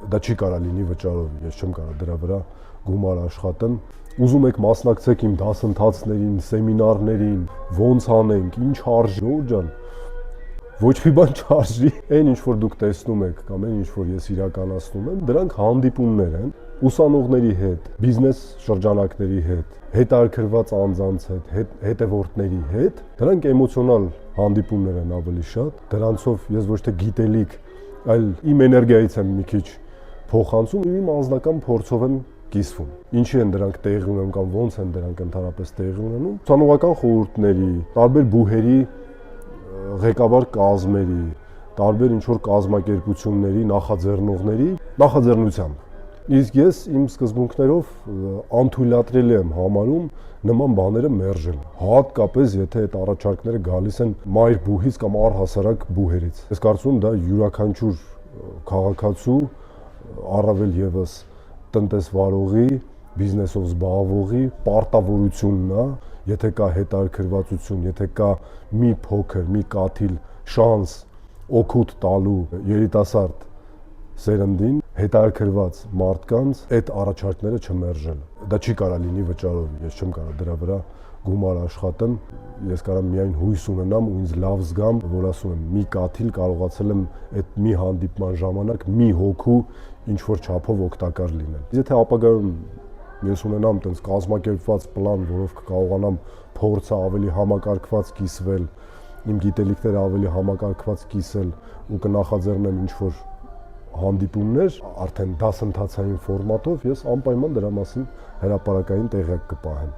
Դա չի կարա լինի վճարով, ես չեմ կարա դրա վրա գումար աշխատեմ։ Ուզում եք մասնակցեք իմ դասընթացներին, սեմինարներին, ոնց անենք, ինչ արժի, Ժողովուրդ ջան, ոչ մի բան չարժի։ Այն ինչ որ դուք տեսնում եք կամ այն ինչ որ ես իրականացնում եմ, դրանք հանդիպումներ են ուսանողների հետ, բիզնես շրջանակների հետ, հետաքրքրված անձանց հետ, հետևորդների հետ, դրանք էմոցիոնալ հանդիպումներ են ավելի շատ։ Դրանցով ես ոչ թե գիտելիք, այլ իմ էներգիայից եմ մի քիչ փոխանցում, իմ անձնական փորձով եմ կիսվում։ Ինչի են դրանք տեղի ունենում կամ ոնց են դրանք ընդհանրապես տեղի ունենում։ Ուսանողական խորհուրդների, տարբեր բուհերի ղեկավար կազմերի, տարբեր ինչ-որ կազմակերպությունների, նախաձեռնողների նախաձեռնությամբ։ Իսկ ես իմ սկզբունքներով անթույլատրելի եմ համարում նման բաները մերժել։ Հատկապես եթե այդ առաջարկները գալիս են մայր բուհից կամ առհասարակ բուհերից։ Ես կարծում եմ դա յուրաքանչյուր քաղաքացու, առավել եւս տնտեսվարողի, բիզնեսով զբաղվողի պարտավորությունն է, եթե կա հետաքրքրվածություն, եթե կա մի փոքր, մի կաթիլ շանս օգուտ տալու երիտասարդ սերնդին, հետաքրքրված մարդկանց այդ առաջարկները չմերժել։ Դա չի կարա լինի վճարով, ես չեմ կարա դրա վրա գումար աշխատեմ, ես կարամ միայն հույս ունենամ ու ինձ լավ զգամ, որ ասում եմ մի կաթիլ կարողացել եմ այդ մի հանդիպման ժամանակ մի հոգու ինչ որ չափով օգտակար լինել։ Եթե ապագայում ես ունենամ տենց կազմակերպված պլան, որով կկարողանամ փորձը ավելի համակարգված կիսվել, իմ գիտելիքները ավելի համակարգված կիսել ու կնախաձեռնեմ ինչ որ հանդիպումներ, արդեն դասընթացային ֆորմատով, ես անպայման դրա մասին հրապարակային տեղյակ կպահեմ։